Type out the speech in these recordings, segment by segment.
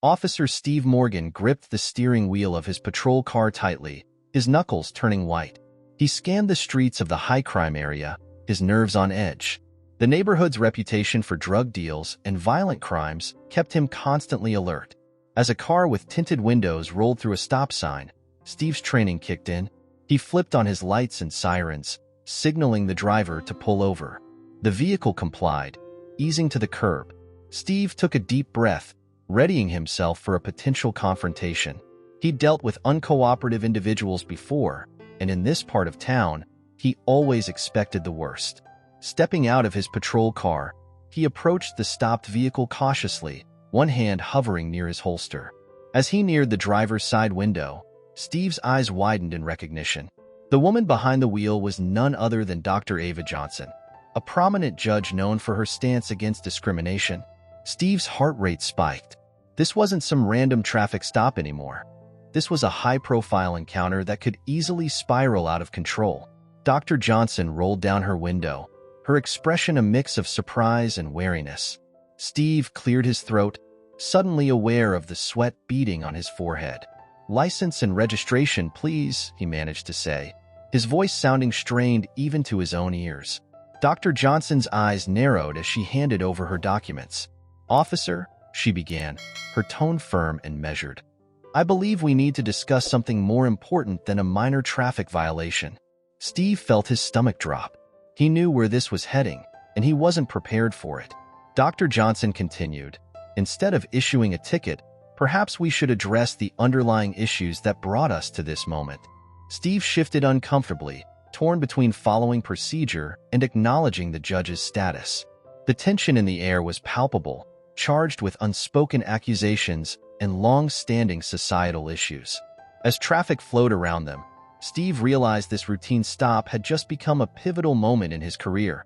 Officer Steve Morgan gripped the steering wheel of his patrol car tightly, his knuckles turning white. He scanned the streets of the high-crime area, his nerves on edge. The neighborhood's reputation for drug deals and violent crimes kept him constantly alert. As a car with tinted windows rolled through a stop sign, Steve's training kicked in. He flipped on his lights and sirens, signaling the driver to pull over. The vehicle complied, easing to the curb. Steve took a deep breath, readying himself for a potential confrontation. He'd dealt with uncooperative individuals before, and in this part of town, he always expected the worst. Stepping out of his patrol car, he approached the stopped vehicle cautiously, one hand hovering near his holster. As he neared the driver's side window, Steve's eyes widened in recognition. The woman behind the wheel was none other than Dr. Ava Johnson, a prominent judge known for her stance against discrimination. Steve's heart rate spiked. This wasn't some random traffic stop anymore. This was a high-profile encounter that could easily spiral out of control. Dr. Johnson rolled down her window, her expression a mix of surprise and wariness. Steve cleared his throat, suddenly aware of the sweat beading on his forehead. "License and registration, please," he managed to say, his voice sounding strained even to his own ears. Dr. Johnson's eyes narrowed as she handed over her documents. "Officer," she began, her tone firm and measured, "I believe we need to discuss something more important than a minor traffic violation." Steve felt his stomach drop. He knew where this was heading, and he wasn't prepared for it. Dr. Johnson continued, "Instead of issuing a ticket, perhaps we should address the underlying issues that brought us to this moment." Steve shifted uncomfortably, torn between following procedure and acknowledging the judge's status. The tension in the air was palpable, charged with unspoken accusations and long-standing societal issues. As traffic flowed around them, Steve realized this routine stop had just become a pivotal moment in his career,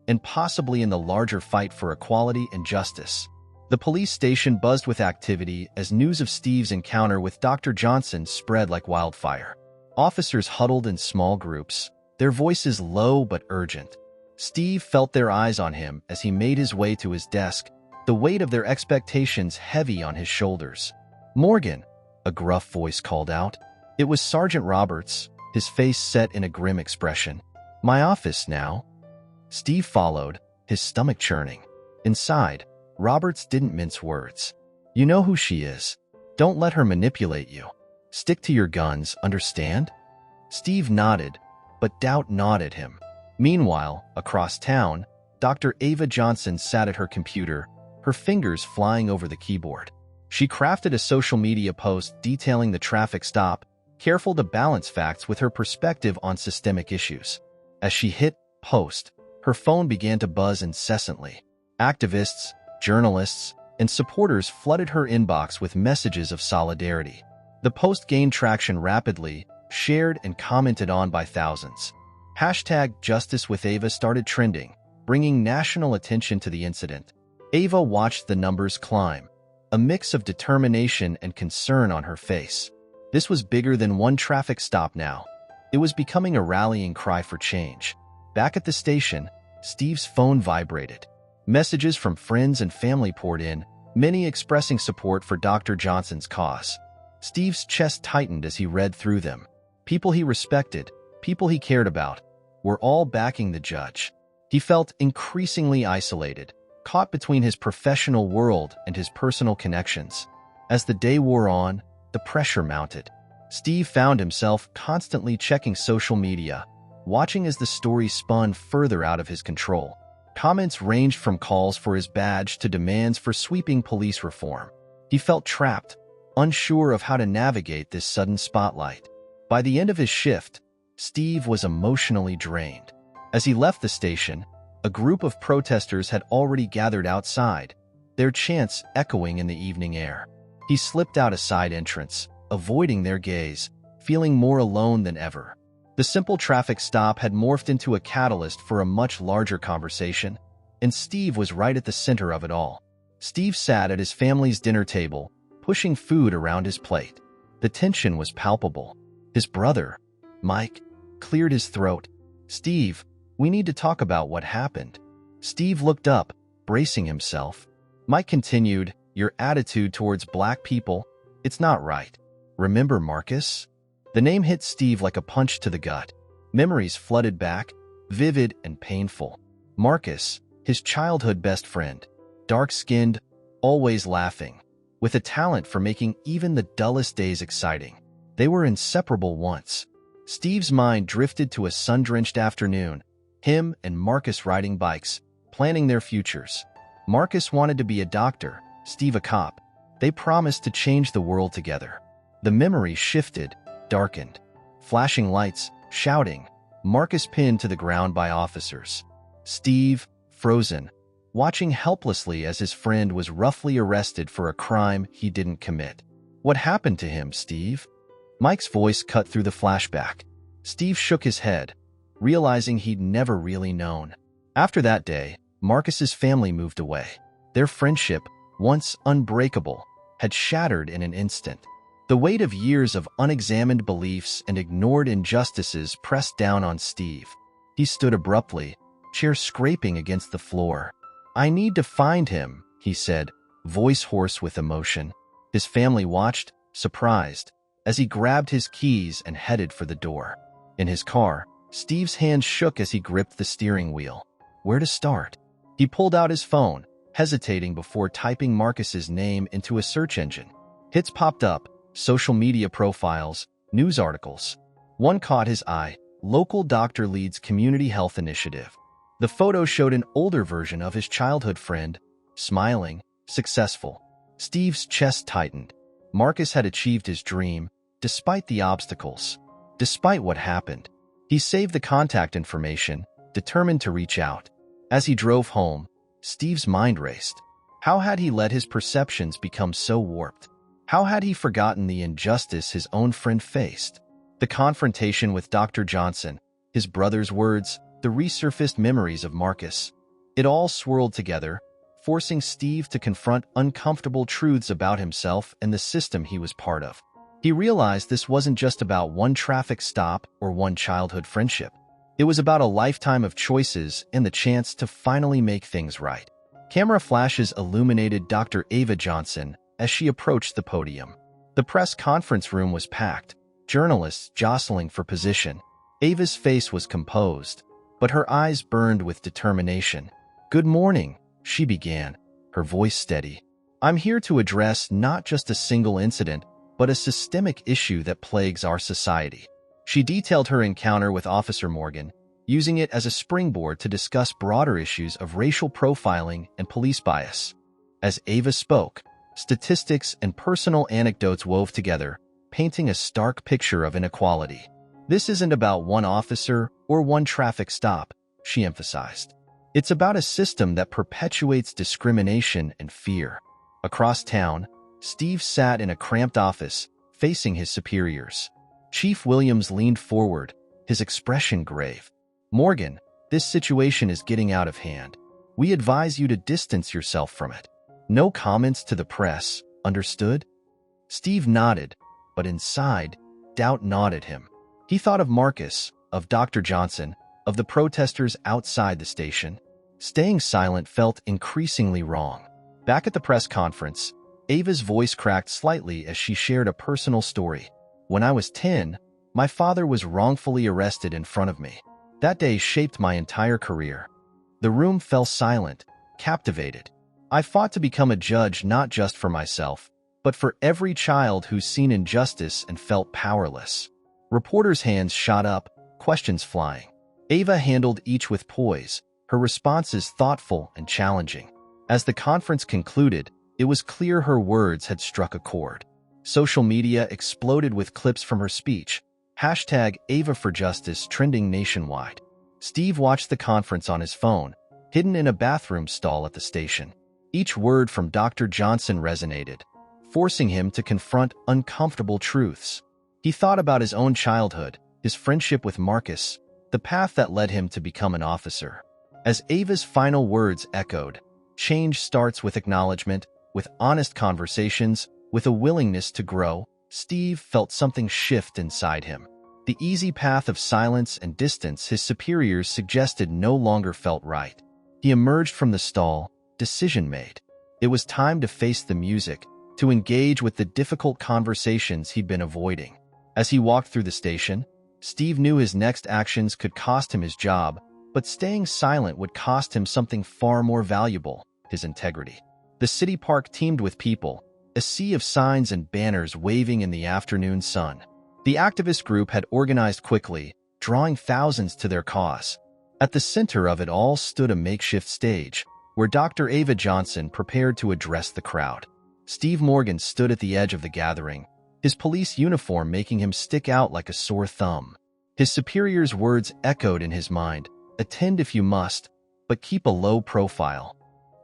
and possibly in the larger fight for equality and justice. The police station buzzed with activity as news of Steve's encounter with Dr. Johnson spread like wildfire. Officers huddled in small groups, their voices low but urgent. Steve felt their eyes on him as he made his way to his desk, the weight of their expectations heavy on his shoulders. "Morgan," a gruff voice called out. It was Sergeant Roberts, his face set in a grim expression. "My office now." Steve followed, his stomach churning. Inside, Roberts didn't mince words. "You know who she is. Don't let her manipulate you. Stick to your guns, understand?" Steve nodded, but doubt gnawed at him. Meanwhile, across town, Dr. Ava Johnson sat at her computer, her fingers flying over the keyboard. She crafted a social media post detailing the traffic stop, careful to balance facts with her perspective on systemic issues. As she hit post, her phone began to buzz incessantly. Activists, journalists, and supporters flooded her inbox with messages of solidarity. The post gained traction rapidly, shared and commented on by thousands. #JusticeWithAva started trending, bringing national attention to the incident. Ava watched the numbers climb, a mix of determination and concern on her face. This was bigger than one traffic stop now. It was becoming a rallying cry for change. Back at the station, Steve's phone vibrated. Messages from friends and family poured in, many expressing support for Dr. Johnson's cause. Steve's chest tightened as he read through them. People he respected, people he cared about, were all backing the judge. He felt increasingly isolated, caught between his professional world and his personal connections. As the day wore on, the pressure mounted. Steve found himself constantly checking social media, watching as the story spun further out of his control. Comments ranged from calls for his badge to demands for sweeping police reform. He felt trapped, unsure of how to navigate this sudden spotlight. By the end of his shift, Steve was emotionally drained. As he left the station, a group of protesters had already gathered outside, their chants echoing in the evening air. He slipped out a side entrance, avoiding their gaze, feeling more alone than ever. The simple traffic stop had morphed into a catalyst for a much larger conversation, and Steve was right at the center of it all. Steve sat at his family's dinner table, pushing food around his plate. The tension was palpable. His brother, Mike, cleared his throat. "Steve, we need to talk about what happened." Steve looked up, bracing himself. Mike continued, Your attitude towards black people, it's not right. Remember Marcus? The name hit Steve like a punch to the gut. Memories flooded back, vivid and painful. Marcus, his childhood best friend, dark-skinned, always laughing, with a talent for making even the dullest days exciting. They were inseparable once. Steve's mind drifted to a sun-drenched afternoon, him and Marcus riding bikes, planning their futures. Marcus wanted to be a doctor, Steve a cop. They promised to change the world together. The memory shifted, darkened. Flashing lights, shouting, Marcus pinned to the ground by officers. Steve, frozen, watching helplessly as his friend was roughly arrested for a crime he didn't commit. What happened to him, Steve? Mike's voice cut through the flashback. Steve shook his head, realizing he'd never really known. After that day, Marcus's family moved away. Their friendship, once unbreakable, had shattered in an instant. The weight of years of unexamined beliefs and ignored injustices pressed down on Steve. He stood abruptly, chair scraping against the floor. "I need to find him," he said, voice hoarse with emotion. His family watched, surprised, as he grabbed his keys and headed for the door. In his car, Steve's hands shook as he gripped the steering wheel. Where to start? He pulled out his phone, hesitating before typing Marcus's name into a search engine. Hits popped up, social media profiles, news articles. One caught his eye: local doctor leads community health initiative. The photo showed an older version of his childhood friend, smiling, successful. Steve's chest tightened. Marcus had achieved his dream, despite the obstacles. Despite what happened. He saved the contact information, determined to reach out. As he drove home, Steve's mind raced. How had he let his perceptions become so warped? How had he forgotten the injustice his own friend faced? The confrontation with Dr. Johnson, his brother's words, the resurfaced memories of Marcus. It all swirled together, forcing Steve to confront uncomfortable truths about himself and the system he was part of. He realized this wasn't just about one traffic stop or one childhood friendship. It was about a lifetime of choices and the chance to finally make things right. Camera flashes illuminated Dr. Ava Johnson as she approached the podium. The press conference room was packed, journalists jostling for position. Ava's face was composed, but her eyes burned with determination. "Good morning," she began, her voice steady. "I'm here to address not just a single incident, but a systemic issue that plagues our society." She detailed her encounter with Officer Morgan, using it as a springboard to discuss broader issues of racial profiling and police bias. As Ava spoke, statistics and personal anecdotes wove together, painting a stark picture of inequality. "This isn't about one officer or one traffic stop," she emphasized. "It's about a system that perpetuates discrimination and fear." Across town, Steve sat in a cramped office, facing his superiors. Chief Williams leaned forward, his expression grave. "Morgan, this situation is getting out of hand. We advise you to distance yourself from it. No comments to the press, understood?" Steve nodded, but inside, doubt gnawed at him. He thought of Marcus, of Dr. Johnson, of the protesters outside the station. Staying silent felt increasingly wrong. Back at the press conference, Ava's voice cracked slightly as she shared a personal story. "When I was 10, my father was wrongfully arrested in front of me. That day shaped my entire career." The room fell silent, captivated. "I fought to become a judge not just for myself, but for every child who's seen injustice and felt powerless." Reporters' hands shot up, questions flying. Ava handled each with poise, her responses thoughtful and challenging. As the conference concluded, it was clear her words had struck a chord. Social media exploded with clips from her speech, #AvaForJustice trending nationwide. Steve watched the conference on his phone, hidden in a bathroom stall at the station. Each word from Dr. Johnson resonated, forcing him to confront uncomfortable truths. He thought about his own childhood, his friendship with Marcus, the path that led him to become an officer. As Ava's final words echoed, change starts with acknowledgement, with honest conversations, with a willingness to grow. Steve felt something shift inside him. The easy path of silence and distance his superiors suggested no longer felt right. He emerged from the stall, decision made. It was time to face the music, to engage with the difficult conversations he'd been avoiding. As he walked through the station, Steve knew his next actions could cost him his job, but staying silent would cost him something far more valuable: his integrity. The city park teemed with people, a sea of signs and banners waving in the afternoon sun. The activist group had organized quickly, drawing thousands to their cause. At the center of it all stood a makeshift stage, where Dr. Ava Johnson prepared to address the crowd. Steve Morgan stood at the edge of the gathering, his police uniform making him stick out like a sore thumb. His superior's words echoed in his mind: "Attend if you must, but keep a low profile."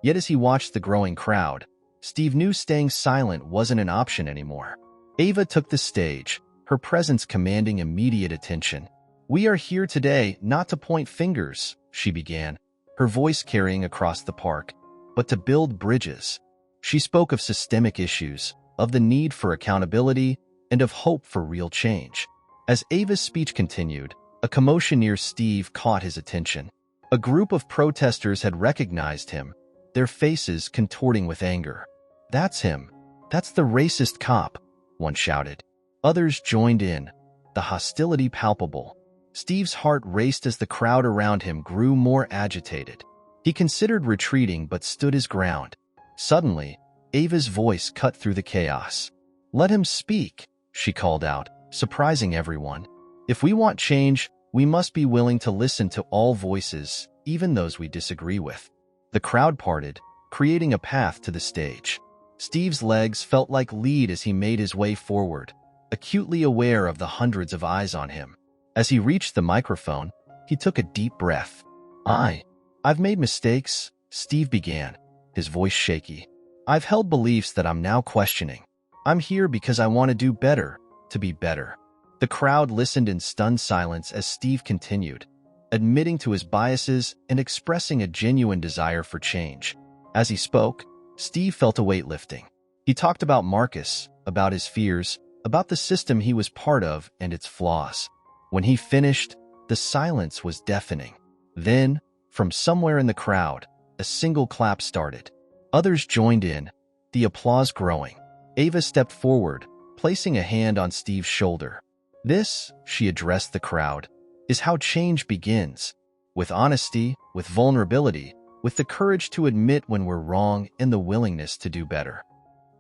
Yet as he watched the growing crowd, Steve knew staying silent wasn't an option anymore. Ava took the stage, her presence commanding immediate attention. "We are here today not to point fingers," she began, her voice carrying across the park, "but to build bridges." She spoke of systemic issues, of the need for accountability, and of hope for real change. As Ava's speech continued, a commotion near Steve caught his attention. A group of protesters had recognized him, their faces contorting with anger. "That's him. That's the racist cop," one shouted. Others joined in, the hostility palpable. Steve's heart raced as the crowd around him grew more agitated. He considered retreating but stood his ground. Suddenly, Ava's voice cut through the chaos. "Let him speak," she called out, surprising everyone. "If we want change, we must be willing to listen to all voices, even those we disagree with." The crowd parted, creating a path to the stage. Steve's legs felt like lead as he made his way forward, acutely aware of the hundreds of eyes on him. As he reached the microphone, he took a deep breath. I've made mistakes," Steve began, his voice shaky. "I've held beliefs that I'm now questioning. I'm here because I want to do better, to be better." The crowd listened in stunned silence as Steve continued, admitting to his biases and expressing a genuine desire for change. As he spoke, Steve felt a weight lifting. He talked about Marcus, about his fears, about the system he was part of and its flaws. When he finished, the silence was deafening. Then, from somewhere in the crowd, a single clap started. Others joined in, the applause growing. Ava stepped forward, placing a hand on Steve's shoulder. "This," she addressed the crowd, "is how change begins. With honesty, with vulnerability, with the courage to admit when we're wrong and the willingness to do better."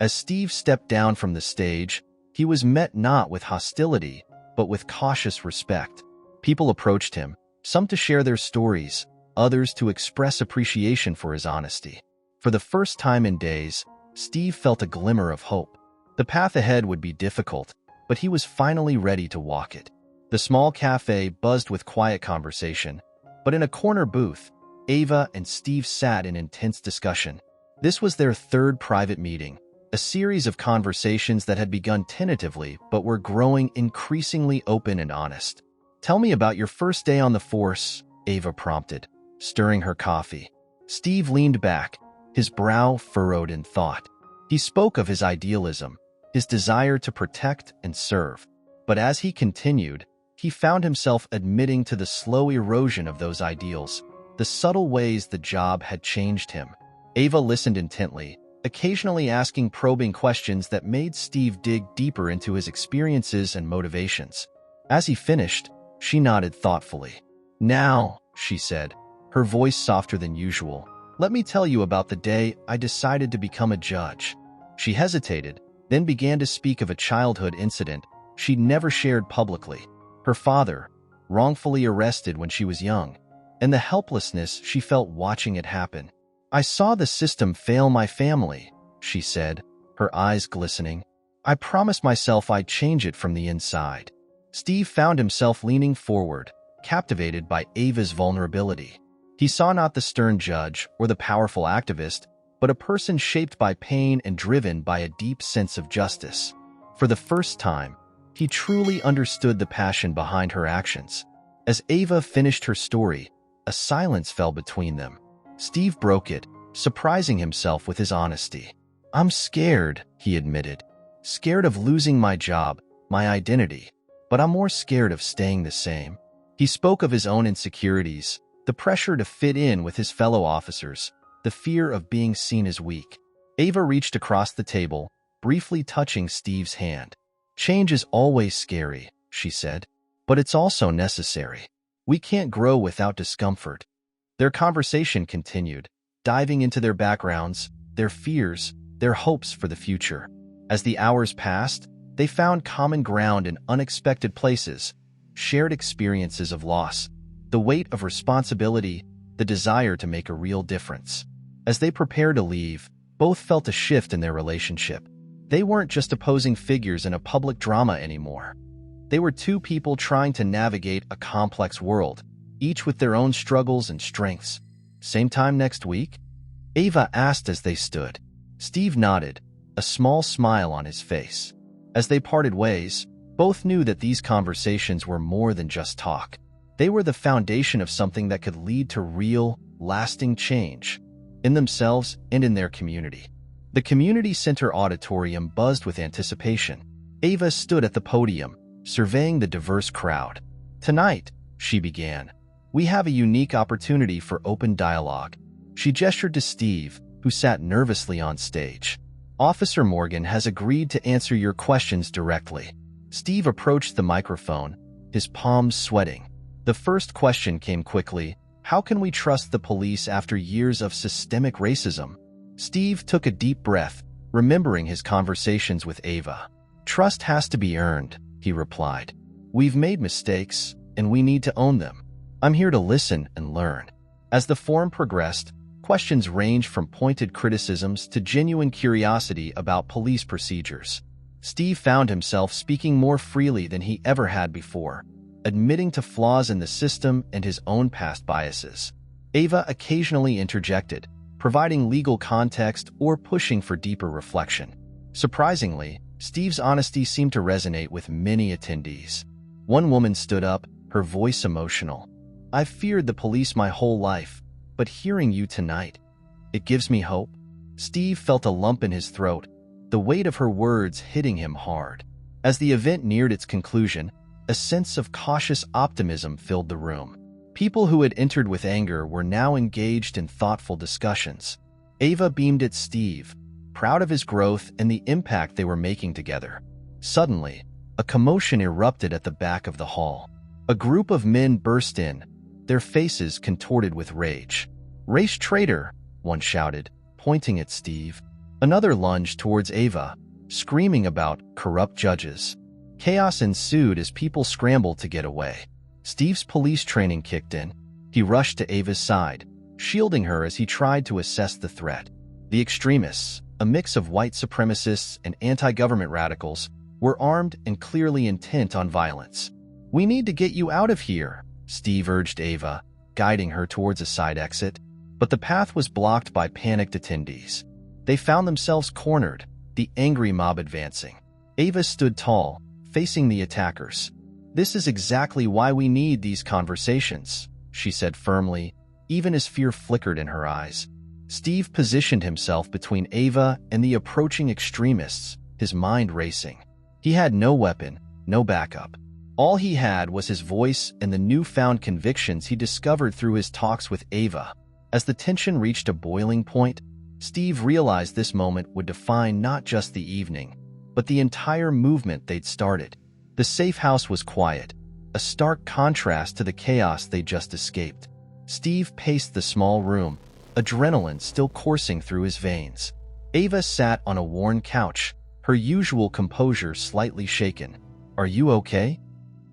As Steve stepped down from the stage, he was met not with hostility, but with cautious respect. People approached him, some to share their stories, others to express appreciation for his honesty. For the first time in days, Steve felt a glimmer of hope. The path ahead would be difficult, but he was finally ready to walk it. The small cafe buzzed with quiet conversation, but in a corner booth, Ava and Steve sat in intense discussion. This was their third private meeting, a series of conversations that had begun tentatively but were growing increasingly open and honest. "Tell me about your first day on the force," Ava prompted, stirring her coffee. Steve leaned back, his brow furrowed in thought. He spoke of his idealism, his desire to protect and serve. But as he continued, he found himself admitting to the slow erosion of those ideals, the subtle ways the job had changed him. Ava listened intently, occasionally asking probing questions that made Steve dig deeper into his experiences and motivations. As he finished, she nodded thoughtfully. "Now," she said, her voice softer than usual, "let me tell you about the day I decided to become a judge." She hesitated, then began to speak of a childhood incident she'd never shared publicly. Her father, wrongfully arrested when she was young, and the helplessness she felt watching it happen. "I saw the system fail my family," she said, her eyes glistening. "I promised myself I'd change it from the inside." Steve found himself leaning forward, captivated by Ava's vulnerability. He saw not the stern judge or the powerful activist, but a person shaped by pain and driven by a deep sense of justice. For the first time, he truly understood the passion behind her actions. As Ava finished her story, a silence fell between them. Steve broke it, surprising himself with his honesty. "I'm scared," he admitted. "Scared of losing my job, my identity. But I'm more scared of staying the same." He spoke of his own insecurities, the pressure to fit in with his fellow officers, the fear of being seen as weak. Ava reached across the table, briefly touching Steve's hand. "Change is always scary," she said, "but it's also necessary. We can't grow without discomfort." Their conversation continued, diving into their backgrounds, their fears, their hopes for the future. As the hours passed, they found common ground in unexpected places, shared experiences of loss, the weight of responsibility, the desire to make a real difference. As they prepared to leave, both felt a shift in their relationship. They weren't just opposing figures in a public drama anymore. They were two people trying to navigate a complex world, each with their own struggles and strengths. "Same time next week?" Ava asked as they stood. Steve nodded, a small smile on his face. As they parted ways, both knew that these conversations were more than just talk. They were the foundation of something that could lead to real, lasting change, in themselves and in their community. The community center auditorium buzzed with anticipation. Ava stood at the podium, surveying the diverse crowd. "Tonight," she began, "we have a unique opportunity for open dialogue." She gestured to Steve, who sat nervously on stage. "Officer Morgan has agreed to answer your questions directly." Steve approached the microphone, his palms sweating. The first question came quickly: "How can we trust the police after years of systemic racism?" Steve took a deep breath, remembering his conversations with Ava. "Trust has to be earned," he replied. "We've made mistakes, and we need to own them. I'm here to listen and learn." As the forum progressed, questions ranged from pointed criticisms to genuine curiosity about police procedures. Steve found himself speaking more freely than he ever had before, admitting to flaws in the system and his own past biases. Ava occasionally interjected, providing legal context or pushing for deeper reflection. Surprisingly, Steve's honesty seemed to resonate with many attendees. One woman stood up, her voice emotional. "I've feared the police my whole life, but hearing you tonight, it gives me hope." Steve felt a lump in his throat, the weight of her words hitting him hard. As the event neared its conclusion, a sense of cautious optimism filled the room. People who had entered with anger were now engaged in thoughtful discussions. Ava beamed at Steve, proud of his growth and the impact they were making together. Suddenly, a commotion erupted at the back of the hall. A group of men burst in, their faces contorted with rage. "Race traitor!" one shouted, pointing at Steve. Another lunged towards Ava, screaming about corrupt judges. Chaos ensued as people scrambled to get away. Steve's police training kicked in. He rushed to Ava's side, shielding her as he tried to assess the threat. The extremists, a mix of white supremacists and anti-government radicals, were armed and clearly intent on violence. "We need to get you out of here," Steve urged Ava, guiding her towards a side exit. But the path was blocked by panicked attendees. They found themselves cornered, the angry mob advancing. Ava stood tall, facing the attackers. "This is exactly why we need these conversations," she said firmly, even as fear flickered in her eyes. Steve positioned himself between Ava and the approaching extremists, his mind racing. He had no weapon, no backup. All he had was his voice and the newfound convictions he discovered through his talks with Ava. As the tension reached a boiling point, Steve realized this moment would define not just the evening, but the entire movement they'd started. The safe house was quiet, a stark contrast to the chaos they'd just escaped. Steve paced the small room, adrenaline still coursing through his veins. Ava sat on a worn couch, her usual composure slightly shaken. "Are you okay?"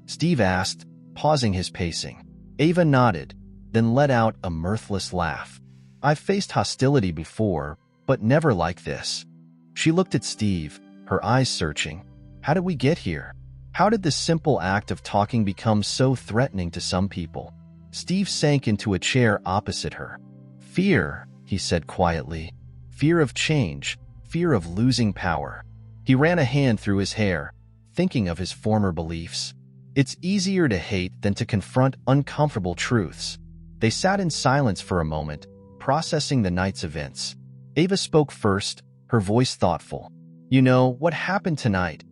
Steve asked, pausing his pacing. Ava nodded, then let out a mirthless laugh. "I've faced hostility before, but never like this." She looked at Steve, her eyes searching. "How did we get here? How did the simple act of talking become so threatening to some people?" Steve sank into a chair opposite her. "Fear," he said quietly. "Fear of change, fear of losing power." He ran a hand through his hair, thinking of his former beliefs. It's easier to hate than to confront uncomfortable truths. They sat in silence for a moment, processing the night's events. Ava spoke first, her voice thoughtful. "You know, what happened tonight?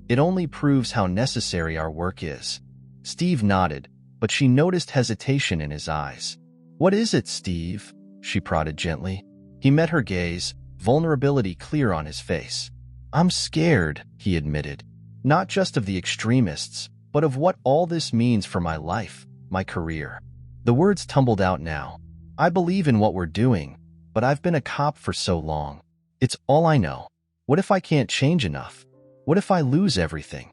It only proves how necessary our work is." Steve nodded, but she noticed hesitation in his eyes. "What is it, Steve?" she prodded gently. He met her gaze, vulnerability clear on his face. "I'm scared," he admitted. "Not just of the extremists, but of what all this means for my life, my career." The words tumbled out now. "I believe in what we're doing, but I've been a cop for so long. It's all I know. What if I can't change enough? What if I lose everything?"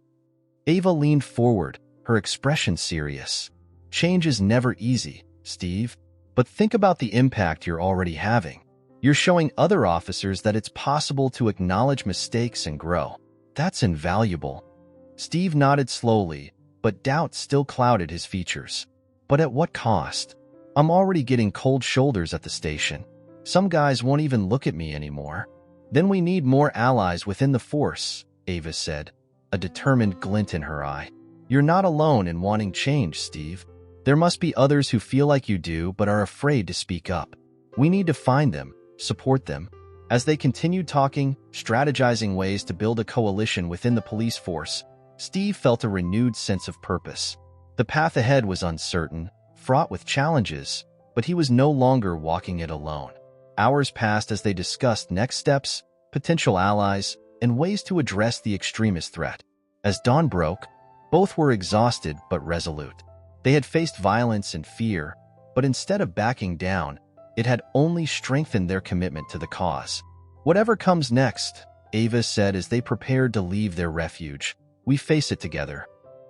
Ava leaned forward, her expression serious. "Change is never easy, Steve. But think about the impact you're already having. You're showing other officers that it's possible to acknowledge mistakes and grow. That's invaluable." Steve nodded slowly, but doubt still clouded his features. "But at what cost? I'm already getting cold shoulders at the station. Some guys won't even look at me anymore." "Then we need more allies within the force," Ava said, a determined glint in her eye. "You're not alone in wanting change, Steve. There must be others who feel like you do but are afraid to speak up. We need to find them, support them." As they continued talking, strategizing ways to build a coalition within the police force, Steve felt a renewed sense of purpose. The path ahead was uncertain, fraught with challenges, but he was no longer walking it alone. Hours passed as they discussed next steps, potential allies, and ways to address the extremist threat. As dawn broke, both were exhausted but resolute. They had faced violence and fear, but instead of backing down, it had only strengthened their commitment to the cause. "Whatever comes next," Ava said as they prepared to leave their refuge, "we face it together."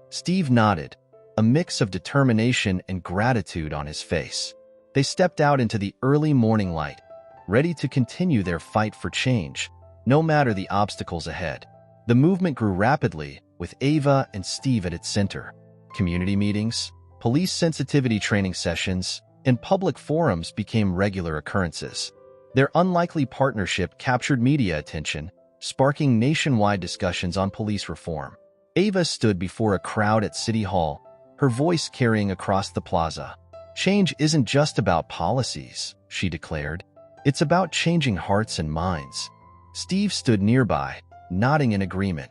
Steve nodded, a mix of determination and gratitude on his face. They stepped out into the early morning light, ready to continue their fight for change, no matter the obstacles ahead. The movement grew rapidly, with Ava and Steve at its center. Community meetings, police sensitivity training sessions, and public forums became regular occurrences. Their unlikely partnership captured media attention, sparking nationwide discussions on police reform. Ava stood before a crowd at City Hall, her voice carrying across the plaza. "Change isn't just about policies," she declared. "It's about changing hearts and minds." Steve stood nearby, nodding in agreement.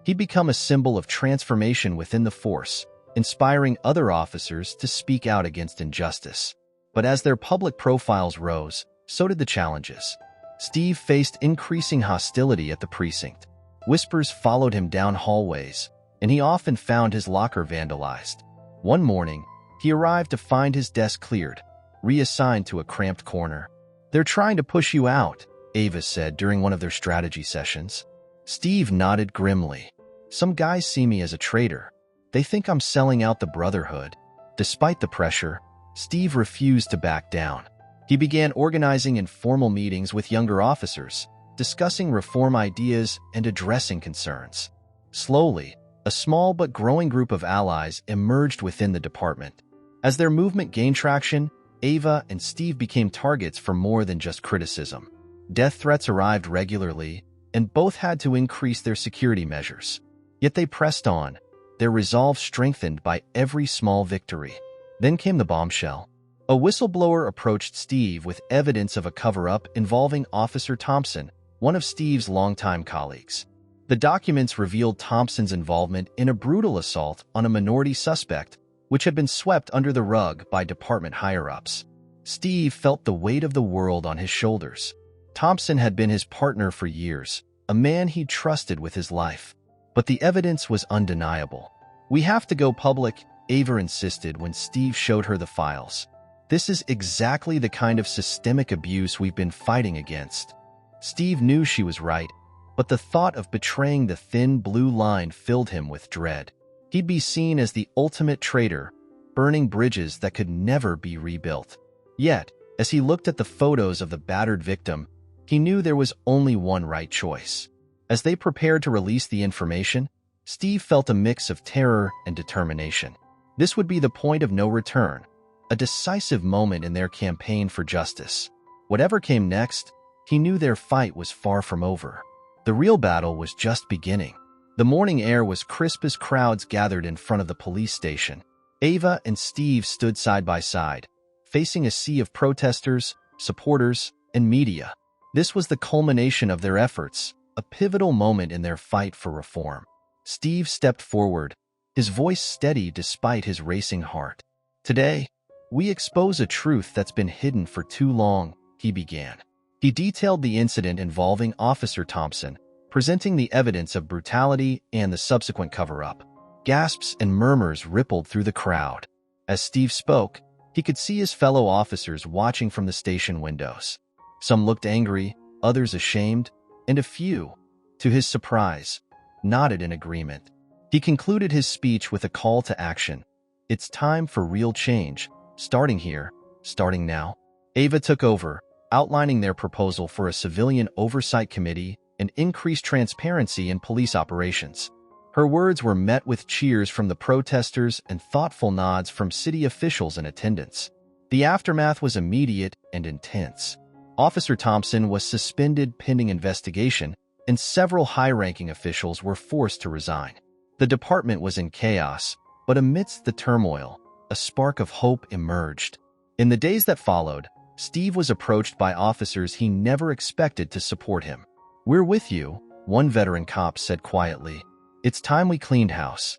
He'd become a symbol of transformation within the force, inspiring other officers to speak out against injustice. But as their public profiles rose, so did the challenges. Steve faced increasing hostility at the precinct. Whispers followed him down hallways, and he often found his locker vandalized. One morning, he arrived to find his desk cleared, reassigned to a cramped corner. "They're trying to push you out," Ava said during one of their strategy sessions. Steve nodded grimly. "Some guys see me as a traitor. They think I'm selling out the Brotherhood." Despite the pressure, Steve refused to back down. He began organizing informal meetings with younger officers, discussing reform ideas and addressing concerns. Slowly, a small but growing group of allies emerged within the department. As their movement gained traction, Ava and Steve became targets for more than just criticism. Death threats arrived regularly, and both had to increase their security measures. Yet they pressed on, their resolve strengthened by every small victory. Then came the bombshell. A whistleblower approached Steve with evidence of a cover-up involving Officer Thompson, one of Steve's longtime colleagues. The documents revealed Thompson's involvement in a brutal assault on a minority suspect, which had been swept under the rug by department higher-ups. Steve felt the weight of the world on his shoulders. Thompson had been his partner for years, a man he trusted with his life. But the evidence was undeniable. "We have to go public," Ava insisted when Steve showed her the files. "This is exactly the kind of systemic abuse we've been fighting against." Steve knew she was right, but the thought of betraying the thin blue line filled him with dread. He'd be seen as the ultimate traitor, burning bridges that could never be rebuilt. Yet, as he looked at the photos of the battered victim, he knew there was only one right choice. As they prepared to release the information, Steve felt a mix of terror and determination. This would be the point of no return, a decisive moment in their campaign for justice. Whatever came next, he knew their fight was far from over. The real battle was just beginning. The morning air was crisp as crowds gathered in front of the police station. Ava and Steve stood side by side, facing a sea of protesters, supporters, and media. This was the culmination of their efforts, a pivotal moment in their fight for reform. Steve stepped forward, his voice steady despite his racing heart. "Today, we expose a truth that's been hidden for too long," he began. He detailed the incident involving Officer Thompson, presenting the evidence of brutality and the subsequent cover-up. Gasps and murmurs rippled through the crowd. As Steve spoke, he could see his fellow officers watching from the station windows. Some looked angry, others ashamed, and a few, to his surprise, nodded in agreement. He concluded his speech with a call to action. It's time for real change, starting here, starting now. Ava took over, outlining their proposal for a civilian oversight committee and increased transparency in police operations. Her words were met with cheers from the protesters and thoughtful nods from city officials in attendance. The aftermath was immediate and intense. Officer Thompson was suspended pending investigation, and several high-ranking officials were forced to resign. The department was in chaos, but amidst the turmoil, a spark of hope emerged. In the days that followed, Steve was approached by officers he never expected to support him. "We're with you," one veteran cop said quietly. "It's time we cleaned house."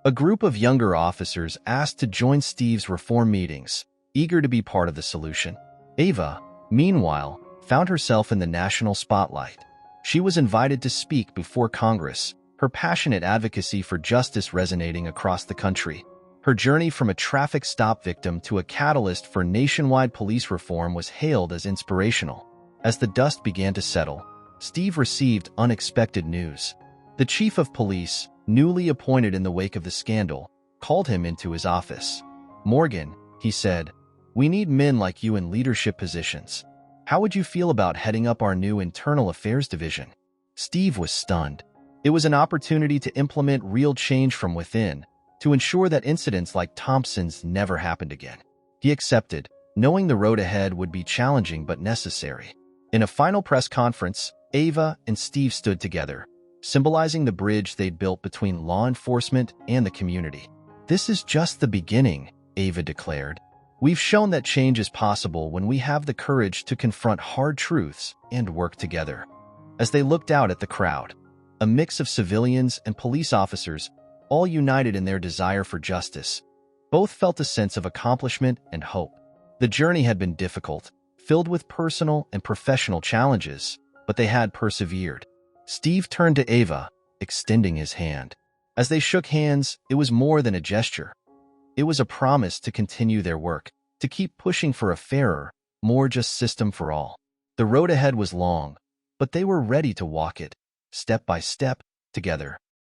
A group of younger officers asked to join Steve's reform meetings, eager to be part of the solution. Ava, meanwhile, found herself in the national spotlight. She was invited to speak before Congress, her passionate advocacy for justice resonating across the country. Her journey from a traffic stop victim to a catalyst for nationwide police reform was hailed as inspirational. As the dust began to settle, Steve received unexpected news. The chief of police, newly appointed in the wake of the scandal, called him into his office. "Morgan," he said, "we need men like you in leadership positions. How would you feel about heading up our new internal affairs division?" Steve was stunned. It was an opportunity to implement real change from within, to ensure that incidents like Thompson's never happened again. He accepted, knowing the road ahead would be challenging but necessary. In a final press conference, Ava and Steve stood together, symbolizing the bridge they'd built between law enforcement and the community. "This is just the beginning," Ava declared. "We've shown that change is possible when we have the courage to confront hard truths and work together." As they looked out at the crowd, a mix of civilians and police officers, all united in their desire for justice, both felt a sense of accomplishment and hope. The journey had been difficult, filled with personal and professional challenges, but they had persevered. Steve turned to Ava, extending his hand. As they shook hands, it was more than a gesture. It was a promise to continue their work, to keep pushing for a fairer, more just system for all. The road ahead was long, but they were ready to walk it, step by step, together.